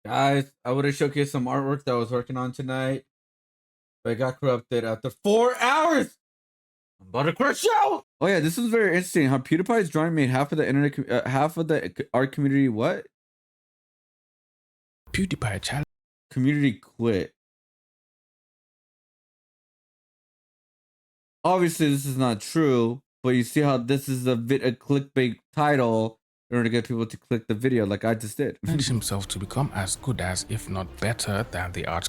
Guys, I would have showcased some artwork that I was working on tonight, but I got corrupted after 4 hours. I'm about to crush out. Oh yeah, this is very interesting. How PewDiePie's drawing made half of the internet, half of the art community. What? PewDiePie challenge. Community quit. Obviously, this is not true, but you see how this is a clickbait title in order to get people to click the video, like I just did. Himself to become as good as, if not better than, the art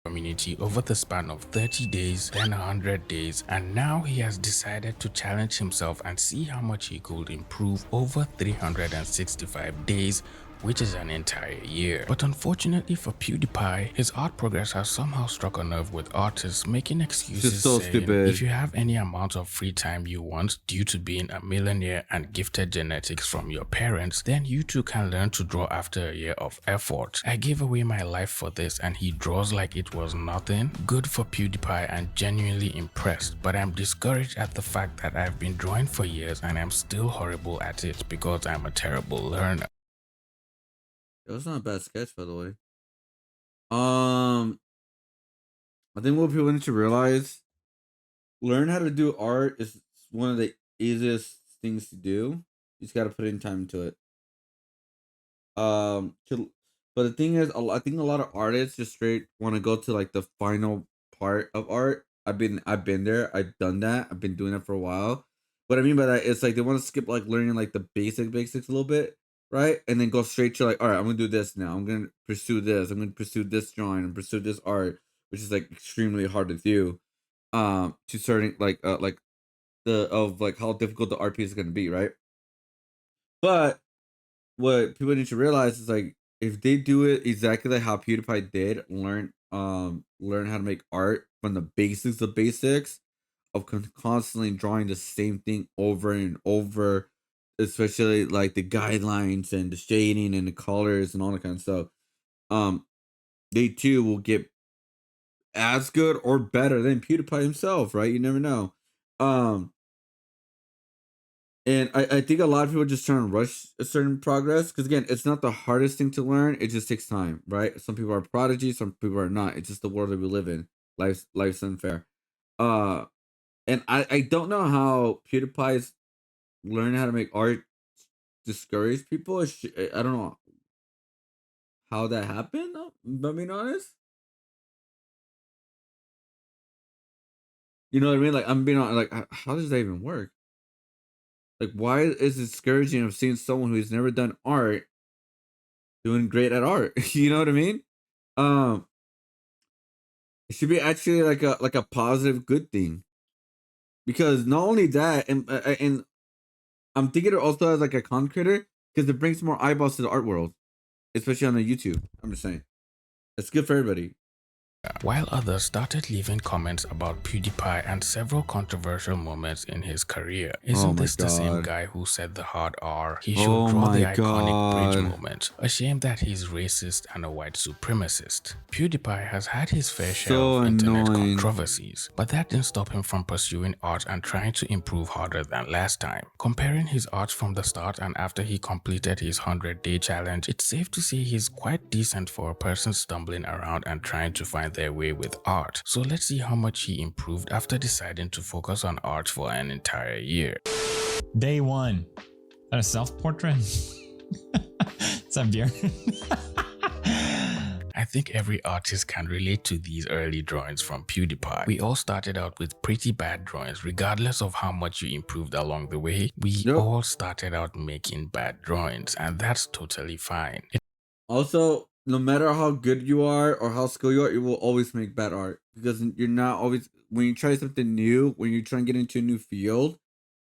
community over the span of 30 days, then 100 days, and now he has decided to challenge himself and see how much he could improve over 365 days, which is an entire year. But unfortunately for PewDiePie, his art progress has somehow struck a nerve with artists making excuses so saying, stupid. if you have any amount of free time you want due to being a millionaire and gifted genetics from your parents, then you too can learn to draw after a year of effort. I gave away my life for this and he draws like it was nothing. Good for PewDiePie and genuinely impressed, but I'm discouraged at the fact that I've been drawing for years and I'm still horrible at it because I'm a terrible learner. It was not a bad sketch, by the way. I think what people need to realize, learn how to do art is one of the easiest things to do. You just got to put in time into it. But the thing is, I think a lot of artists just straight want to go to like the final part of art. I've been there. I've done that. I've been doing that for a while. What I mean by that is like they want to skip like learning like the basics a little bit, right? And then go straight to like, all right, I'm gonna do this now. I'm gonna pursue this. I'm gonna pursue this drawing and pursue this art, which is like extremely hard to do. To certain like the of like how difficult the art piece is gonna be, right? But what people need to realize is like if they do it exactly like how PewDiePie did, learn how to make art from the basics of basics of constantly drawing the same thing over and over, especially like the guidelines and the shading and the colors and all that kind of stuff. Um, they too will get as good or better than PewDiePie himself, right? You never know. Um, And I think a lot of people just trying to rush a certain progress because again, it's not the hardest thing to learn. It just takes time, right? Some people are prodigies, some people are not. It's just the world that we live in. Life's unfair. Uh, and I don't know how PewDiePie's learning how to make art discourage people. I don't know how that happened. But being honest, you know what I mean. Like I'm being honest, like how does that even work? Like why is it discouraging of seeing someone who's never done art doing great at art? You know what I mean? Um, it should be actually like a positive good thing because not only that, and I'm thinking it also as like a content creator because it brings more eyeballs to the art world, especially on the YouTube. I'm just saying, it's good for everybody. While others started leaving comments about PewDiePie and several controversial moments in his career. Isn't this the same guy who said the hard R? He should draw the iconic bridge moment. A shame that he's racist and a white supremacist. PewDiePie has had his fair share of internet controversies, but that didn't stop him from pursuing art and trying to improve harder than last time. Comparing his art from the start and after he completed his 100-day challenge, it's safe to say he's quite decent for a person stumbling around and trying to find their way with art. So let's see how much he improved after deciding to focus on art for an entire year. Day 1. A self-portrait? It's a beer. I think every artist can relate to these early drawings from PewDiePie. We all started out with pretty bad drawings. Regardless of how much you improved along the way, we all started out making bad drawings, and that's totally fine. Also, no matter how good you are or how skilled you are, you will always make bad art because you're not always, when you try something new, when you try and get into a new field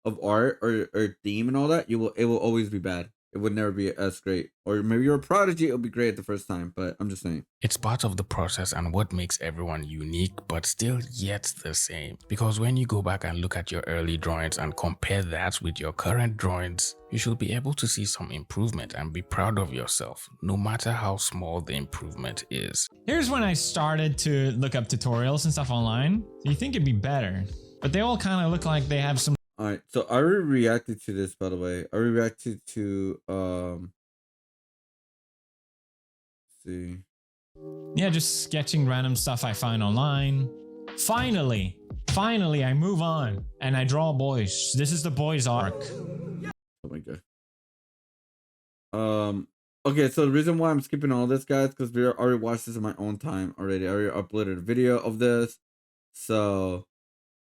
of art or theme and all that, it will always be bad. It would never be as great. Or maybe you're a prodigy, it'll be great the first time, but I'm just saying. It's part of the process and what makes everyone unique, but still yet the same. Because when you go back and look at your early drawings and compare that with your current drawings, you should be able to see some improvement and be proud of yourself, no matter how small the improvement is. Here's when I started to look up tutorials and stuff online. You think it'd be better, but they all kind of look like they have some. All right, so I reacted to this, by the way. I reacted to see. Yeah, just sketching random stuff I find online. Finally, I move on and I draw boys. This is the boys arc. Oh my god. Okay, so the reason why I'm skipping all this, guys, because we already watched this in my own time already. I already uploaded a video of this. So,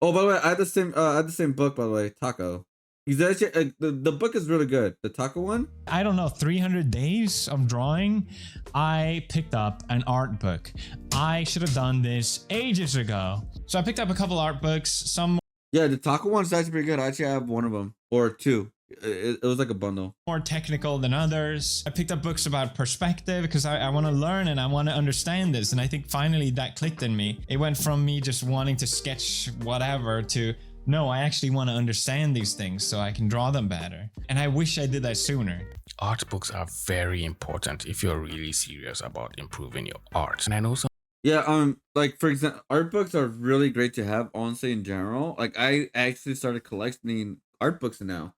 oh, by the way, I had the same book, by the way, Taco. He's actually the book is really good. The Taco one. I don't know, 300 days of drawing. I picked up an art book. I should have done this ages ago. So I picked up a couple art books. Some Yeah, the Taco one's actually pretty good. I actually have one of them or two. It was like a bundle. more technical than others. I picked up books about perspective because I want to learn and I want to understand this. And I think finally that clicked in me. It went from me just wanting to sketch whatever to, no, I actually want to understand these things so I can draw them better. And I wish I did that sooner. Art books are very important if you're really serious about improving your art. And I know some Yeah, like for example, art books are really great to have, honestly, in general. Like I actually started collecting art books now.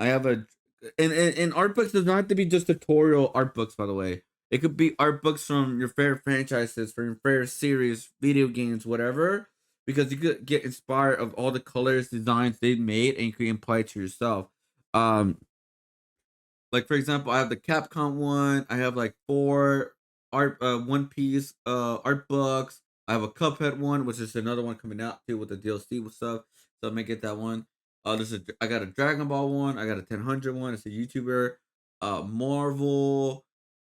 I have and art books does not have to be just tutorial art books, by the way. It could be art books from your favorite franchises, from your favorite series, video games, whatever, because you could get inspired of all the colors, designs they've made, and you can apply it to yourself. Um, like for example, I have the Capcom one. I have like 4 One Piece art books. I have a Cuphead one, which is another one coming out too with the DLC with stuff. So I may get that one. I got a Dragon Ball one. I got a 1000 one. It's a YouTuber. Marvel.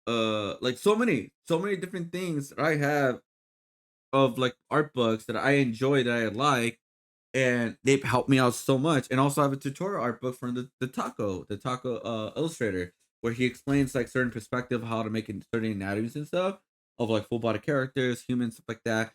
Like so many different things that I have of like art books that I enjoy, that I like, and they've helped me out so much. And also I have a tutorial art book from the Taco illustrator, where he explains like certain perspective how to make certain anatomies and stuff of like full body characters, humans, stuff like that.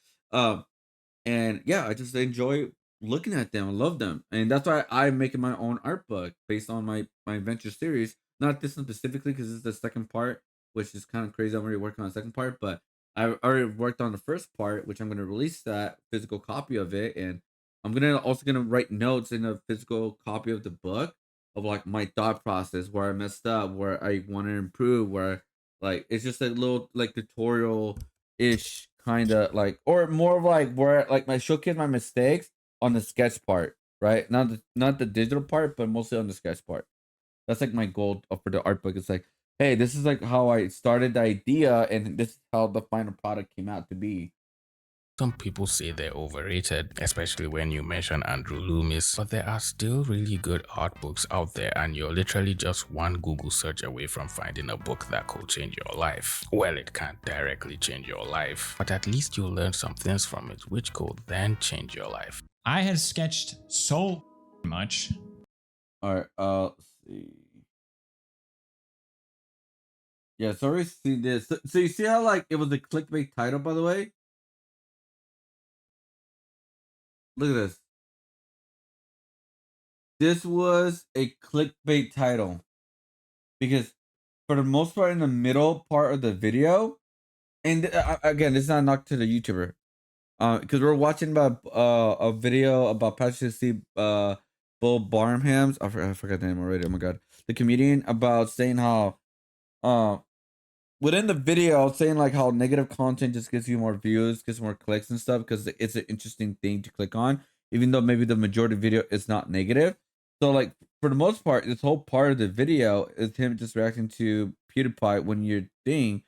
And yeah, I just enjoy looking at them. I love them, and that's why I'm making my own art book based on my adventure series. Not this one specifically because it's the second part, which is kind of crazy. I'm already working on the second part, but I already worked on the first part, which I'm gonna release that physical copy of it, and I'm gonna write notes in a physical copy of the book of like my thought process, where I messed up, where I want to improve, where like it's just a little like tutorial ish kind of like, or more of like where like my showcase my mistakes on the sketch part, right? Not the digital part, but mostly on the sketch part. That's like my goal for the art book. It's like, hey, this is like how I started the idea, and this is how the final product came out to be. people say they're overrated, especially when you mention Andrew Loomis, but there are still really good art books out there, and you're literally just one Google search away from finding a book that could change your life. Well, it can't directly change your life, but at least you'll learn some things from it which could then change your life. I had sketched so much. All right, let's see. Yeah, so I already seen this. So you see how like it was a clickbait title, by the way? Look at this. This was a clickbait title because for the most part in the middle part of the video, and again, this is not a knock to the YouTuber, because we're watching about a video about Patrick C. Bull Barnham's. I forgot the name already. Oh my god, the comedian, about saying how within the video saying like how negative content just gives you more views, gets more clicks and stuff because it's an interesting thing to click on, even though maybe the majority of the video is not negative. So like for the most part, this whole part of the video is him just reacting to PewDiePie when you're thing,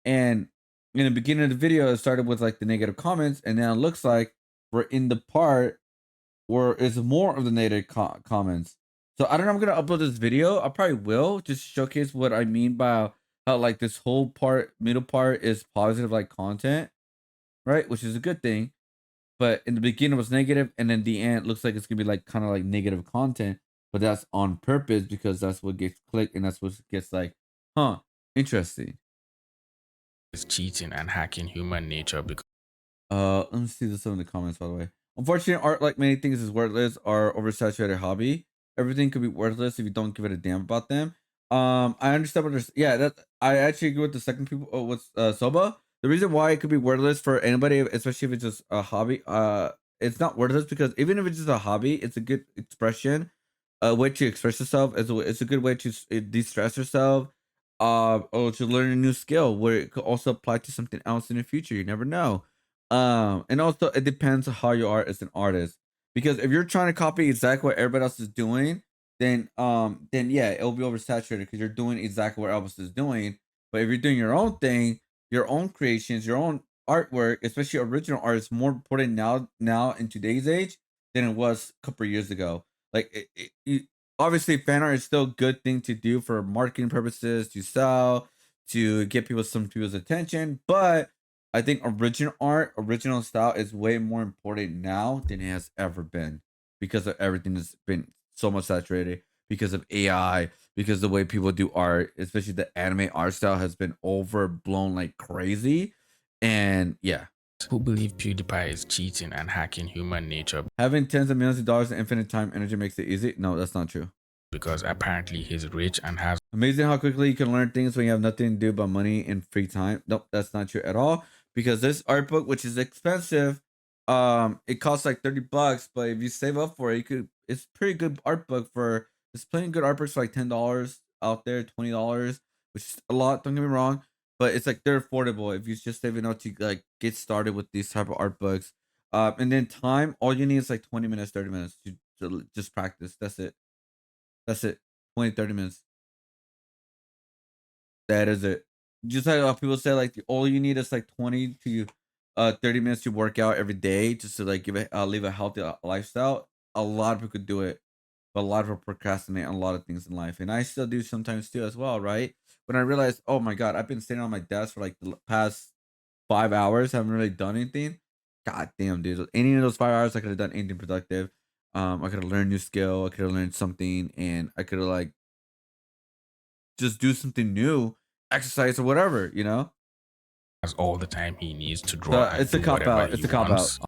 and in the beginning of the video it started with like the negative comments, and now it looks like we're in the part where it's more of the negative comments. So I don't know. I'm gonna upload this video. I probably will just showcase what I mean by how like this whole part, middle part, is positive like content, right? Which is a good thing. But in the beginning it was negative, and then the end looks like it's gonna be like kind of like negative content. But that's on purpose because that's what gets clicked, and that's what gets like, huh, interesting. It's cheating and hacking human nature because Let me see some of the comments, by the way. Unfortunately, art, like many things, is worthless or oversaturated hobby. Everything could be worthless if you don't give it a damn about them. I understand what there's. Yeah, that I actually agree with the second people. With Soba, the reason why it could be worthless for anybody, especially if it's just a hobby, it's not worthless because even if it's just a hobby, it's a good expression, a way to express yourself. It's a good way to de-stress yourself. or to learn a new skill where it could also apply to something else in the future. You never know. And also it depends on how you are as an artist. Because if you're trying to copy exactly what everybody else is doing, then yeah, it'll be oversaturated because you're doing exactly what else is doing. But if you're doing your own thing, your own creations, your own artwork, especially original art, is more important now in today's age than it was a couple of years ago. Like obviously fan art is still a good thing to do for marketing purposes, to sell, to get some people's attention, but I think original art, original style is way more important now than it has ever been because of everything that's been so much saturated because of AI, because the way people do art, especially the anime art style has been overblown like crazy. And yeah, who believe PewDiePie is cheating and hacking human nature having tens of millions of dollars and infinite time energy makes it easy. No, that's not true. because apparently he's rich and has Amazing how quickly you can learn things when you have nothing to do but money and free time. Nope, that's not true at all. Because this art book, which is expensive, it costs like $30. But if you save up for it, you could. It's pretty good art book for. There's plenty of good art books for like $10 out there, $20, which is a lot. Don't get me wrong, but it's like they're affordable if you just saving up to like get started with these type of art books. And then time, all you need is like 20 minutes, 30 minutes to just practice. That's it. That's it. 20, 30 minutes. That is it. Just like people say, like all you need is like 20 to 30 minutes to work out every day, just to like give it live a healthy lifestyle. A lot of people could do it, but a lot of people procrastinate on a lot of things in life, and I still do sometimes too as well. Right? When I realize, oh my god, I've been sitting on my desk for like the past 5 hours, haven't really done anything. God damn, dude! Any of those 5 hours, I could have done anything productive. I could have learned a new skill. I could have learned something, and I could have like just do something new, exercise or whatever, you know? all the time he needs to draw and It's a do cop whatever out. he It's a cop out. wants.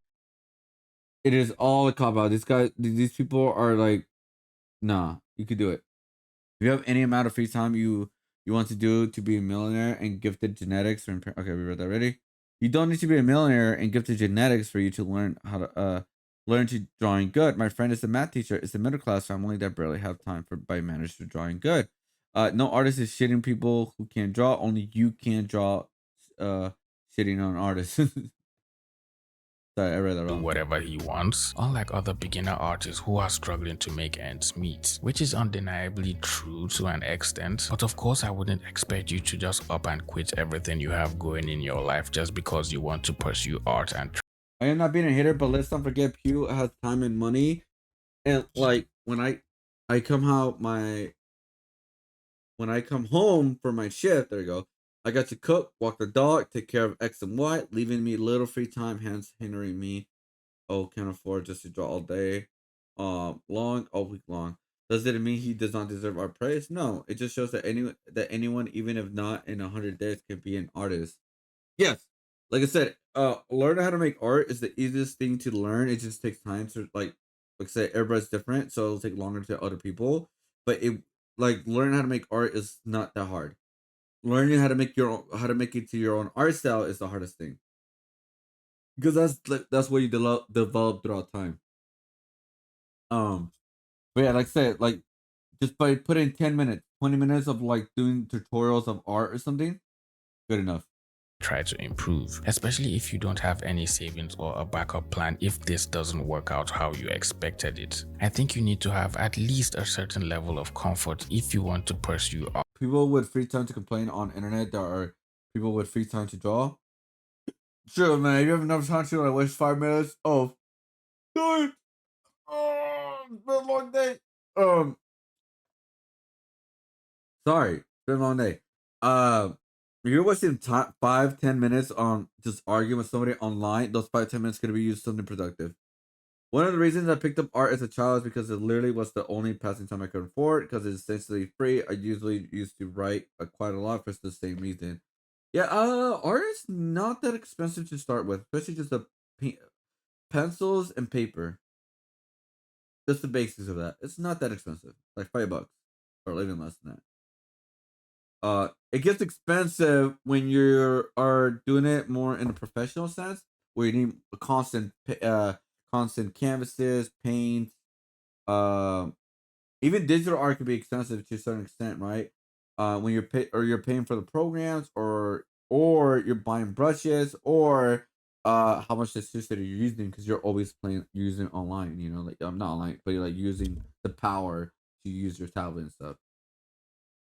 It is all a cop out. These people are like, nah, you could do it. If you have any amount of free time you want to do to be a millionaire and gifted genetics from okay, we read that already. You don't need to be a millionaire and gifted genetics for you to learn how to learn to drawing good. My friend is a math teacher. It's a middle class family that barely have time for by manage to drawing good. No artist is shitting people who can't draw. Only you can draw. Shitting on artists. Sorry, I read that Do wrong. whatever he wants, unlike other beginner artists who are struggling to make ends meet, which is undeniably true to an extent. But of course, I wouldn't expect you to just up and quit everything you have going in your life just because you want to pursue art and I am not being a hater, but let's not forget Pew has time and money. And like I come out my when I come home from my shift, there you go. I got to cook, walk the dog, take care of X and Y, leaving me little free time, hence hindering me. Oh, can't afford just to draw all day, long, all week long. Does it mean he does not deserve our praise? No, it just shows that anyone, even if not in 100 days, can be an artist. Yes, like I said, learning how to make art is the easiest thing to learn. It just takes time to like I said, everybody's different, so it'll take longer to other people. But it like learning how to make art is not that hard. Learning how to make how to make it to your own art style is the hardest thing because that's what you develop throughout time. Um, but yeah, like I said, like just by putting 10 minutes, 20 minutes of like doing tutorials of art or something, good enough. try to improve, especially if you don't have any savings or a backup plan if this doesn't work out how you expected it. I think you need to have at least a certain level of comfort if you want to pursue art. People with free time to complain on internet, there are people with free time to draw. Sure, man, you have enough time to like waste 5 minutes. Oh, dude, it's been a long day. Sorry, it's been a long day. If you're wasting time 5-10 minutes on just arguing with somebody online, those 5-10 minutes could be used something productive. One of the reasons I picked up art as a child is because it literally was the only passing time I could afford because it's essentially free. I usually used to write quite a lot for the same reason. Yeah, art is not that expensive to start with, especially just the pencils and paper. Just the basics of that. It's not that expensive, like $5 or even less than that. It gets expensive when you are doing it more in a professional sense, where you need a constant canvases, paint. Um, Even digital art can be expensive to a certain extent, right? when you're paying for the programs, or you're buying brushes, or how much electricity you're using, because you're always using online. You know, like I'm not online, but you're like using the power to use your tablet and stuff.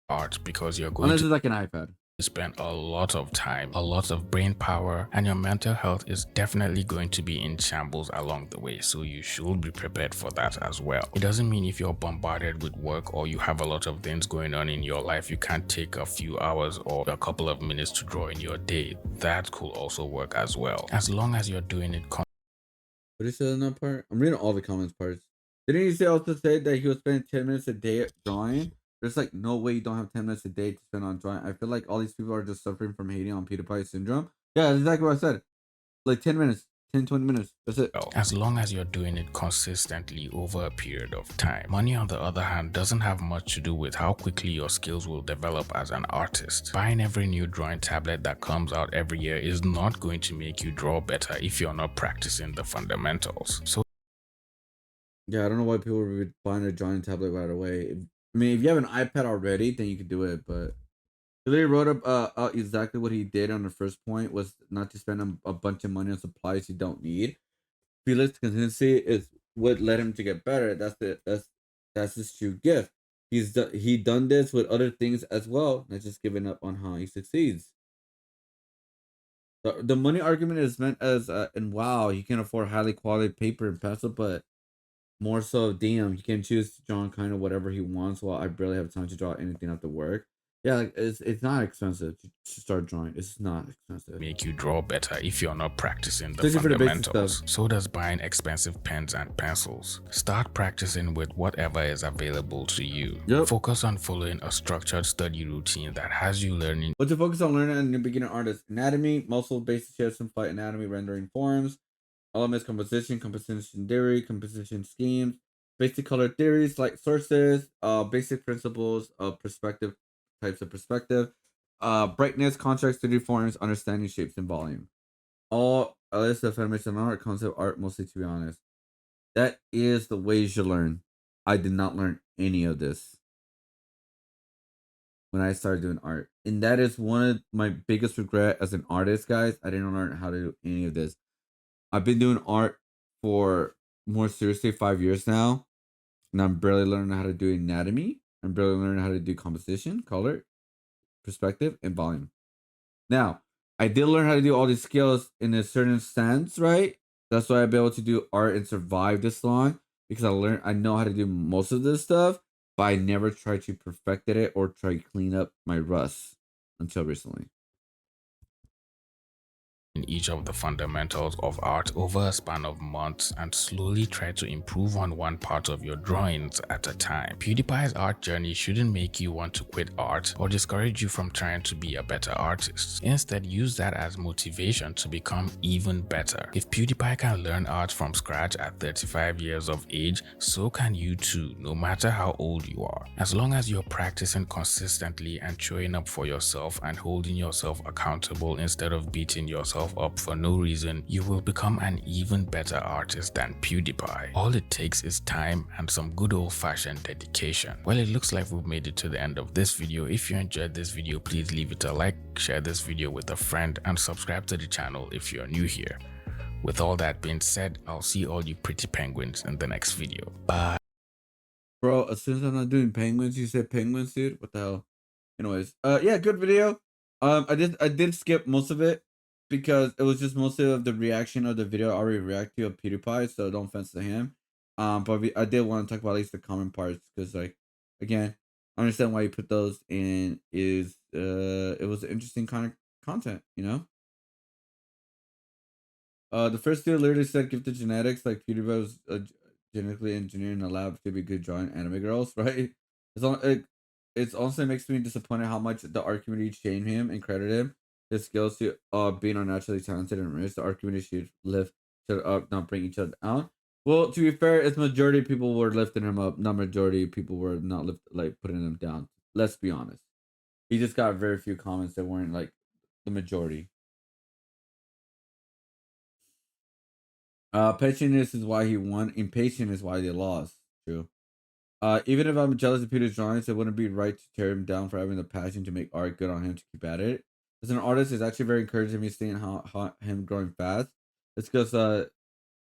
Art, because you're going Unless to it's like an iPad. spend a lot of time, a lot of brain power, and your mental health is definitely going to be in shambles along the way, so you should be prepared for that as well. It doesn't mean if you're bombarded with work or you have a lot of things going on in your life, you can't take a few hours or a couple of minutes to draw in your day. That could also work as well, as long as you're doing it What did he say in that part? I'm reading all the comments parts. Didn't he also say that he was spending 10 minutes a day drawing? There's like no way you don't have 10 minutes a day to spend on drawing. I feel like all these people are just suffering from hating on Pewdiepie syndrome. Yeah, that's exactly what I said. Like 10 minutes, 10, 20 minutes. That's it. as long as you're doing it consistently over a period of time. Money, on the other hand, doesn't have much to do with how quickly your skills will develop as an artist. Buying every new drawing tablet that comes out every year is not going to make you draw better if you're not practicing the fundamentals. So yeah, I don't know why people would buying a drawing tablet right away. I mean, if you have an iPad already, then you could do it. But he literally wrote up exactly what he did on the first point, was not to spend a bunch of money on supplies you don't need. Felix consistency is what led him to get better. That's his true gift. He done this with other things as well, not just giving up on how he succeeds. The money argument is meant as and wow, he can afford highly quality paper and pencil, but more so, damn, he can choose to draw kind of whatever he wants. While I barely have time to draw anything after work. Yeah, like it's not expensive to start drawing. It's not expensive. make you draw better if you're not practicing the Especially for the basic fundamentals. stuff. So does buying expensive pens and pencils. Start practicing with whatever is available to you. Yep. Focus on following a structured study routine that has you learning But to focus on learning a new beginner artist: anatomy, muscle, basic shapes and flight anatomy, rendering forms, elements, composition theory, composition schemes, basic color theories, light sources, basic principles of perspective, types of perspective, brightness, contrast, 3D forms, understanding shapes and volume. All a list of animation art, concept art, mostly, to be honest. That is the way you should learn. I did not learn any of this when I started doing art. And that is one of my biggest regret as an artist, guys. I didn't learn how to do any of this. I've been doing art for more seriously 5 years now, and I'm barely learning how to do anatomy. I'm barely learning how to do composition, color, perspective, and volume. Now, I did learn how to do all these skills in a certain sense, right? That's why I've been able to do art and survive this long, because I know how to do most of this stuff, but I never tried to perfect it or try to clean up my rust until recently. in each of the fundamentals of art over a span of months and slowly try to improve on one part of your drawings at a time. PewDiePie's art journey shouldn't make you want to quit art or discourage you from trying to be a better artist. Instead, use that as motivation to become even better. If PewDiePie can learn art from scratch at 35 years of age, so can you too, no matter how old you are. As long as you're practicing consistently and showing up for yourself and holding yourself accountable instead of beating yourself up for no reason, you will become an even better artist than PewDiePie. All it takes is time and some good old-fashioned dedication. Well, it looks like we've made it to the end of this video. If you enjoyed this video, please leave it a like, share this video with a friend, and subscribe to the channel if you're new here. With all that being said, I'll see all you pretty penguins in the next video. Bye. Bro, as soon as I'm not doing penguins, you said penguins, dude. What the hell? Anyways, yeah, good video. I did skip most of it because it was just mostly of the reaction of the video I already react to of PewDiePie, so don't offense to him. But I did want to talk about at least the common parts, because like, again, I understand why you put those in. Is it was an interesting kind of content, you know. The first video literally said gifted genetics, like PewDiePie was genetically engineered in a lab to be good drawing anime girls, right? It's honestly makes me disappointed how much the art community shame him and credit him his skills to being unnaturally talented and rich. The art community should lift each other up, not bring each other down. Well, to be fair, it's majority of people were lifting him up, not majority of people were not putting him down. Let's be honest. He just got very few comments that weren't like the majority. Pettiness is why he won. Impatient is why they lost. True. Even if I'm jealous of Peter's drawings, it wouldn't be right to tear him down for having the passion to make art. Good on him to keep at it. As an artist, it's actually very encouraging me seeing how him growing fast. It's because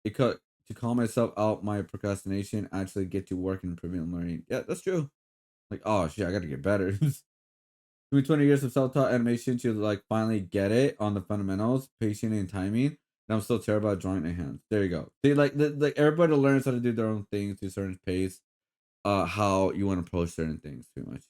it could to call myself out my procrastination, actually get to work and improving and learning. Yeah, that's true. Like, oh shit, I gotta get better. Through 20 years of self-taught animation to like finally get it on the fundamentals, pacing and timing. And I'm still terrible at drawing in hands. There you go. See, like everybody learns how to do their own things to a certain pace. How you want to approach certain things, pretty much.